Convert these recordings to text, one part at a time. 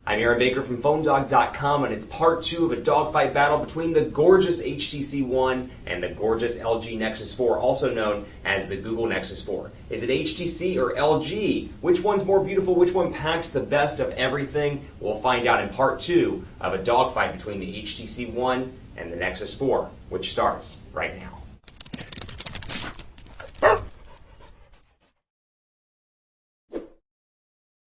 I'm Aaron Baker from PhoneDog.com, and it's part 2 of a dogfight battle between the gorgeous HTC One and the gorgeous LG Nexus 4, also known as the Google Nexus 4. Is it HTC or LG? Which one's more beautiful? Which one packs the best of everything? We'll find out in part 2 of a dogfight between the HTC One and the Nexus 4, which starts right now.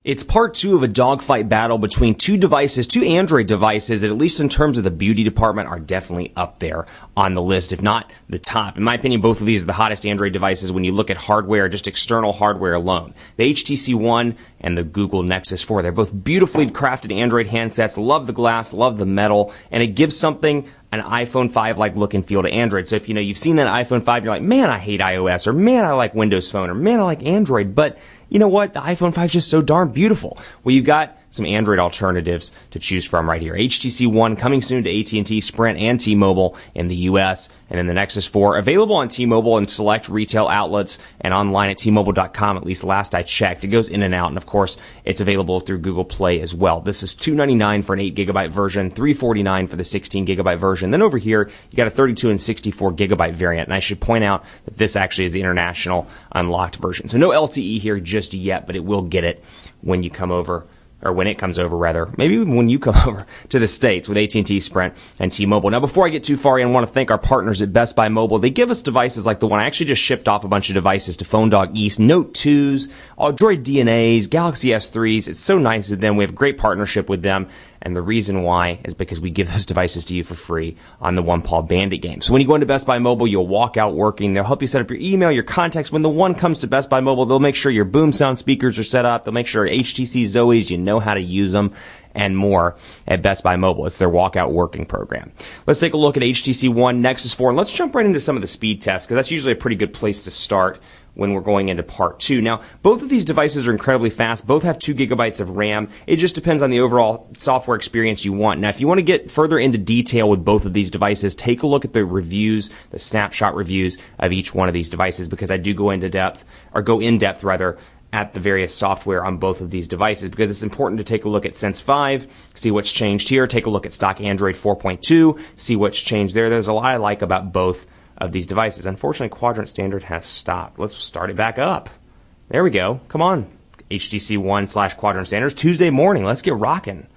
It's part 2 of a dogfight battle between two devices, two Android devices that, at least in terms of the beauty department, are definitely up there on the list, if not the top. In my opinion, both of these are the hottest Android devices when you look at hardware, just external hardware alone. The HTC One and the Google Nexus 4. They're both beautifully crafted Android handsets. Love the glass, love the metal, and it gives something an iPhone 5-like look and feel to Android. So if you've seen that iPhone 5, you're like, man, I hate iOS, or man, I like Windows Phone, or man, I like Android. But you know what? The iPhone 5 is just so darn beautiful. Well, you've got some Android alternatives to choose from right here. HTC One coming soon to AT&T, Sprint, and T-Mobile in the U.S. And then the Nexus 4 available on T-Mobile and select retail outlets and online at T-Mobile.com, at least last I checked. It goes in and out, and of course, it's available through Google Play as well. This is $299 for an 8GB version, $349 for the 16GB version. Then over here, you got a 32 and 64GB variant. And I should point out that this actually is the international unlocked version. So no LTE here just yet, but it will get it when you come over. Or when it comes over, rather. Maybe even when you come over to the States with AT&T, Sprint, and T-Mobile. Now, before I get too far in, I want to thank our partners at Best Buy Mobile. They give us devices like the one. I actually just shipped off a bunch of devices to PhoneDog East. Note 2s, Droid DNAs, Galaxy S3s. It's so nice of them. We have a great partnership with them. And the reason why is because we give those devices to you for free on the One Paw Bandit game. So when you go into Best Buy Mobile, you'll walk out working. They'll help you set up your email, your contacts. When the One comes to Best Buy Mobile, they'll make sure your boom sound speakers are set up. They'll make sure HTC Zoes, you know how to use them, and more at Best Buy Mobile. It's their walkout working program. Let's take a look at HTC One, Nexus 4, and let's jump right into some of the speed tests, because that's usually a pretty good place to start when we're going into part 2. Now, both of these devices are incredibly fast. Both have 2GB of RAM. It just depends on the overall software experience you want. Now, if you want to get further into detail with both of these devices, take a look at the reviews, the snapshot reviews of each one of these devices, because I do go in depth at the various software on both of these devices, because it's important to take a look at Sense 5, see what's changed here, take a look at stock Android 4.2, see what's changed there. There's a lot I like about both of these devices. Unfortunately, Quadrant Standard has stopped. Let's start it back up. There we go. Come on. HTC One / Quadrant Standards. Tuesday morning. Let's get rocking.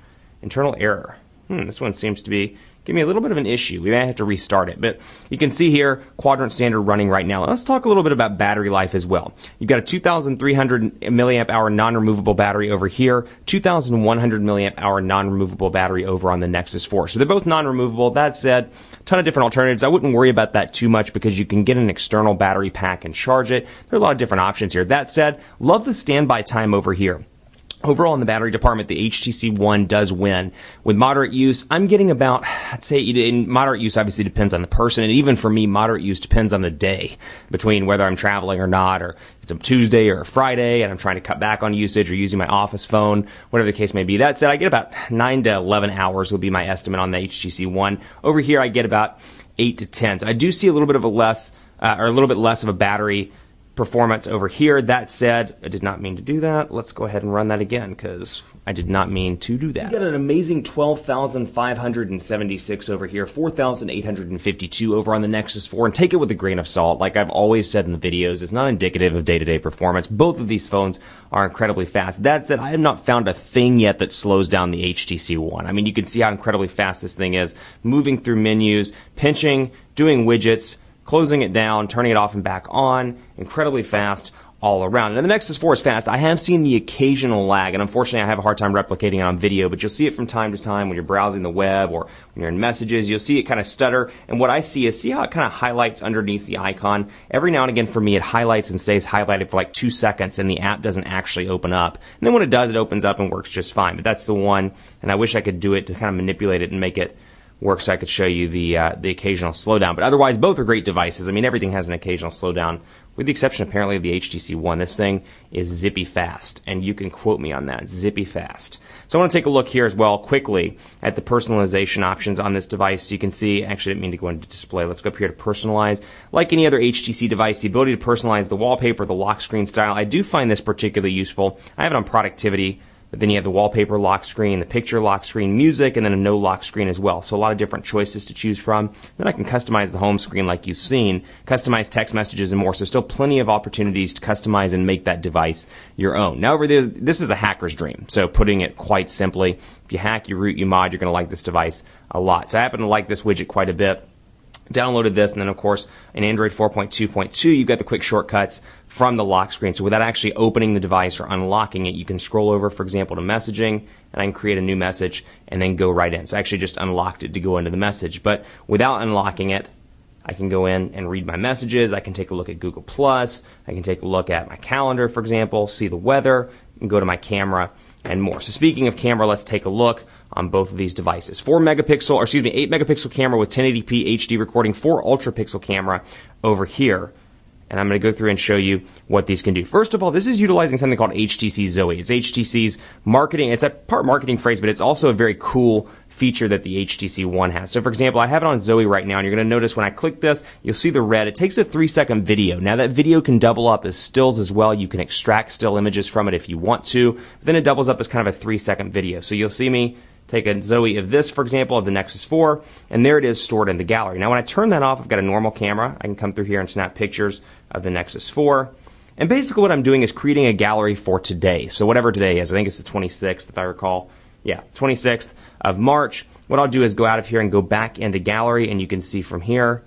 Internal error. This one seems to be giving me a little bit of an issue. We may have to restart it. But you can see here, Quadrant Standard running right now. Let's talk a little bit about battery life as well. You've got a 2,300 milliamp hour non-removable battery over here, 2,100 milliamp hour non-removable battery over on the Nexus 4. So they're both non-removable. That said, a ton of different alternatives. I wouldn't worry about that too much, because you can get an external battery pack and charge it. There are a lot of different options here. That said, love the standby time over here. Overall, in the battery department, the HTC One does win. With moderate use, I'm getting about, I'd say, in moderate use obviously depends on the person, and even for me, moderate use depends on the day, between whether I'm traveling or not, or if it's a Tuesday or a Friday, and I'm trying to cut back on usage or using my office phone, whatever the case may be. That said, I get about 9 to 11 hours would be my estimate on the HTC One. Over here, I get about 8 to 10. So I do see a little bit less of a battery performance over here. That said, I did not mean to do that. Let's go ahead and run that again, because I did not mean to do that. So you got an amazing 12,576 over here, 4,852 over on the Nexus 4, and take it with a grain of salt. Like I've always said in the videos, it's not indicative of day-to-day performance. Both of these phones are incredibly fast. That said, I have not found a thing yet that slows down the HTC One. I mean, you can see how incredibly fast this thing is, moving through menus, pinching, doing widgets, closing it down, turning it off and back on, incredibly fast all around. And the Nexus 4 is fast. I have seen the occasional lag, and unfortunately I have a hard time replicating it on video, but you'll see it from time to time when you're browsing the web or when you're in messages. You'll see it kind of stutter, and what I see how it kind of highlights underneath the icon. Every now and again for me, it highlights and stays highlighted for like 2 seconds, and the app doesn't actually open up. And then when it does, it opens up and works just fine. But that's the one, and I wish I could do it to kind of manipulate it and make it work so I could show you the occasional slowdown. But otherwise, both are great devices. I mean, everything has an occasional slowdown, with the exception apparently of the HTC One. This thing is zippy fast, and you can quote me on that, zippy fast. So I want to take a look here as well quickly at the personalization options on this device. So you can see, actually I didn't mean to go into display. Let's go up here to personalize. Like any other HTC device, the ability to personalize the wallpaper, the lock screen style. I do find this particularly useful. I have it on productivity. but then you have the wallpaper lock screen, the picture lock screen, music, and then a no lock screen as well. So a lot of different choices to choose from. Then I can customize the home screen like you've seen, customize text messages and more. So still plenty of opportunities to customize and make that device your own. Now over there, this is a hacker's dream. So putting it quite simply, if you hack, you root, you mod, you're going to like this device a lot. So I happen to like this widget quite a bit. Downloaded this, and then of course in Android 4.2.2 you've got the quick shortcuts from the lock screen. So without actually opening the device or unlocking it, you can scroll over, for example, to messaging, and I can create a new message and then go right in. So I actually just unlocked it to go into the message, but without unlocking it, I can go in and read my messages. I can take a look at Google+. I can take a look at my calendar, for example, see the weather, and go to my camera and more. So speaking of camera, let's take a look on both of these devices. 8 megapixel camera with 1080p HD recording, 4 ultra pixel camera over here. And I'm going to go through and show you what these can do. First of all, this is utilizing something called HTC Zoe. It's HTC's marketing. It's a part marketing phrase, but it's also a very cool feature that the HTC One has. So for example, I have it on Zoe right now, and you're going to notice when I click this, you'll see the red. It takes a 3-second video. Now that video can double up as stills as well. You can extract still images from it if you want to. But then it doubles up as kind of a 3-second video. So you'll see me take a Zoe of this, for example, of the Nexus 4, and there it is stored in the gallery. Now when I turn that off, I've got a normal camera. I can come through here and snap pictures of the Nexus 4. And basically what I'm doing is creating a gallery for today. So whatever today is, I think it's the 26th if I recall. Yeah, 26th of March. What I'll do is go out of here and go back into gallery, and you can see from here,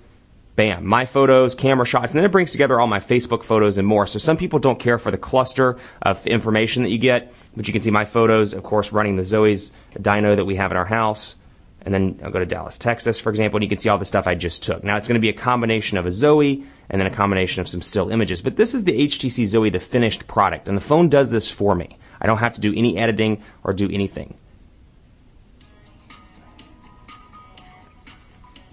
bam, my photos, camera shots, and then it brings together all my Facebook photos and more. So some people don't care for the cluster of information that you get, but you can see my photos, of course, running the Zoe's dyno that we have in our house. And then I'll go to Dallas, Texas, for example, and you can see all the stuff I just took. Now it's going to be a combination of a Zoe and then a combination of some still images. But this is the HTC Zoe, the finished product, and the phone does this for me. I don't have to do any editing or do anything.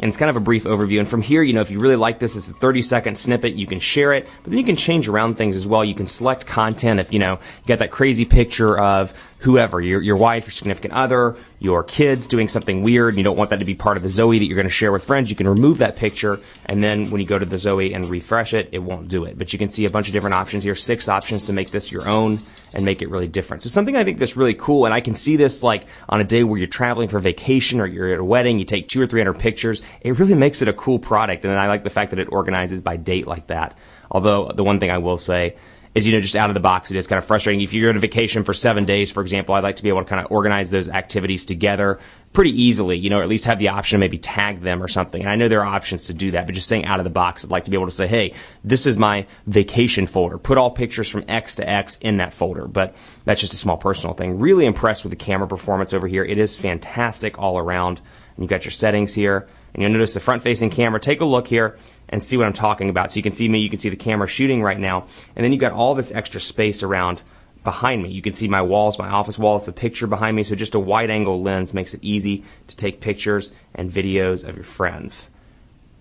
And it's kind of a brief overview. And from here, you know, if you really like this, it's a 30-second snippet. You can share it, but then you can change around things as well. You can select content if, you know, you got that crazy picture of whoever, your wife, your significant other, your kids doing something weird, and you don't want that to be part of the Zoe that you're going to share with friends. You can remove that picture, and then when you go to the Zoe and refresh it, it won't do it. But you can see a bunch of different options here, 6 options to make this your own and make it really different. So something I think that's really cool, and I can see this like on a day where you're traveling for vacation or you're at a wedding, you take 200 or 300 pictures. It really makes it a cool product, and I like the fact that it organizes by date like that. Although the one thing I will say is, you know, just out of the box, it is kind of frustrating. If you're on a vacation for 7 days, for example, I'd like to be able to kind of organize those activities together pretty easily, you know, or at least have the option to maybe tag them or something. And I know there are options to do that, but just saying out of the box, I'd like to be able to say, hey, this is my vacation folder. Put all pictures from X to X in that folder. But that's just a small personal thing. Really impressed with the camera performance over here. It is fantastic all around. And you've got your settings here. And you'll notice the front-facing camera. Take a look here and see what I'm talking about. So you can see me, you can see the camera shooting right now. And then you've got all this extra space around behind me. You can see my walls, my office walls, the picture behind me. So just a wide-angle lens makes it easy to take pictures and videos of your friends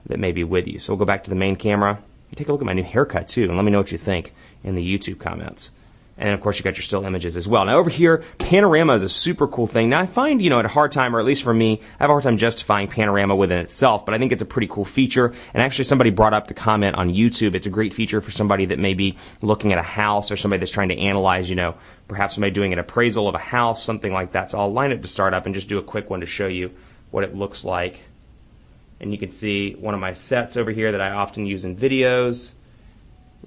that may be with you. So we'll go back to the main camera. Take a look at my new haircut, too, and let me know what you think in the YouTube comments. And then, of course, you got your still images as well. Now, over here, panorama is a super cool thing. Now, I find, you know, at a hard time, or at least for me, I have a hard time justifying panorama within itself, but I think it's a pretty cool feature. And actually, somebody brought up the comment on YouTube. It's a great feature for somebody that may be looking at a house, or somebody that's trying to analyze, you know, perhaps somebody doing an appraisal of a house, something like that. So I'll line it to start up and just do a quick one to show you what it looks like. And you can see one of my sets over here that I often use in videos,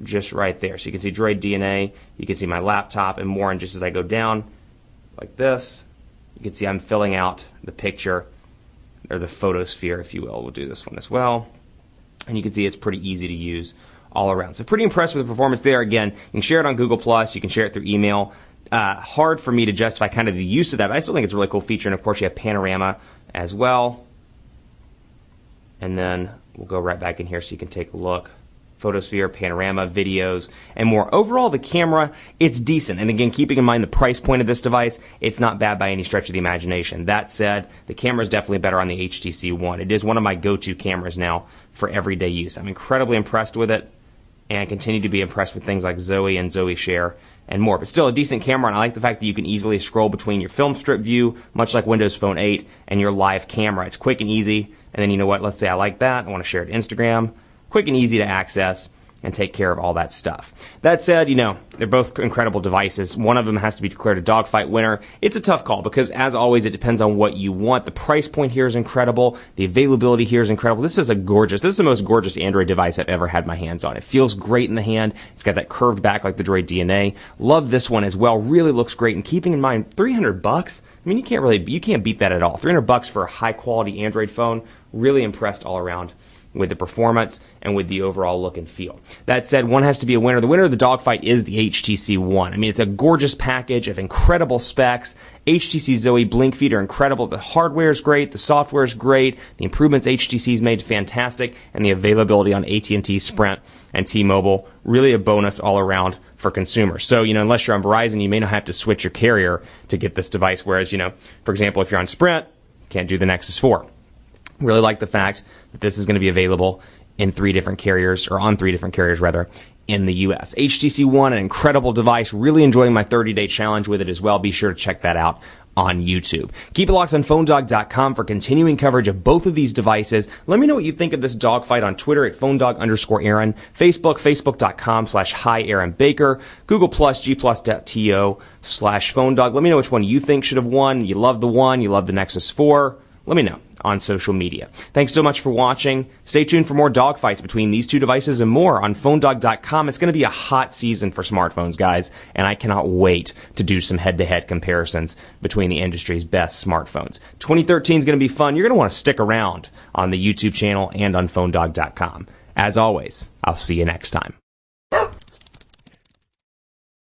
just right there. So you can see Droid DNA, you can see my laptop and more, and just as I go down like this, you can see I'm filling out the picture, or the photosphere, if you will. We'll do this one as well. And you can see it's pretty easy to use all around. So pretty impressed with the performance there. Again, you can share it on Google+, you can share it through email. Hard for me to justify kind of the use of that, but I still think it's a really cool feature. And of course you have panorama as well. And then we'll go right back in here so you can take a look. Photosphere, panorama, videos, and more. Overall, the camera, it's decent. And again, keeping in mind the price point of this device, it's not bad by any stretch of the imagination. That said, the camera is definitely better on the HTC One. It is one of my go-to cameras now for everyday use. I'm incredibly impressed with it, and I continue to be impressed with things like Zoe and Zoe Share and more. But still a decent camera, and I like the fact that you can easily scroll between your film strip view, much like Windows Phone 8, and your live camera. It's quick and easy. And then, you know what, let's say I like that. I want to share it to Instagram. Quick and easy to access, and take care of all that stuff. That said, they're both incredible devices. One of them has to be declared a Dogfight winner. It's a tough call because, as always, it depends on what you want. The price point here is incredible. The availability here is incredible. This is the most gorgeous Android device I've ever had my hands on. It feels great in the hand. It's got that curved back like the Droid DNA. Love this one as well. Really looks great. And keeping in mind, $300. I mean, you can't beat that at all. $300 for a high quality Android phone. Really impressed all around with the performance and with the overall look and feel. That said, one has to be a winner. The winner of the Dogfight is the HTC One. I mean, it's a gorgeous package of incredible specs. HTC Zoe blink feed are incredible. The hardware is great. The software is great. The improvements HTC's made fantastic. And the availability on AT&T, Sprint, and T-Mobile, really a bonus all around for consumers. So, unless you're on Verizon, you may not have to switch your carrier to get this device. Whereas, for example, if you're on Sprint, you can't do the Nexus 4. Really like the fact that this is going to be available in 3 different carriers, or on 3 different carriers rather, in the US. HTC One, an incredible device. Really enjoying my 30-day challenge with it as well. Be sure to check that out on YouTube. Keep it locked on PhoneDog.com for continuing coverage of both of these devices. Let me know what you think of this Dogfight on Twitter at PhoneDog_Aaron, Facebook, Facebook.com/HiAaronBaker, Google+, G+.to/PhoneDog. Let me know which one you think should have won. You love the one, you love the Nexus 4. Let me know on social media. Thanks so much for watching. Stay tuned for more dogfights between these two devices and more on PhoneDog.com. It's going to be a hot season for smartphones, guys, and I cannot wait to do some head-to-head comparisons between the industry's best smartphones. 2013 is going to be fun. You're going to want to stick around on the YouTube channel and on PhoneDog.com. As always, I'll see you next time.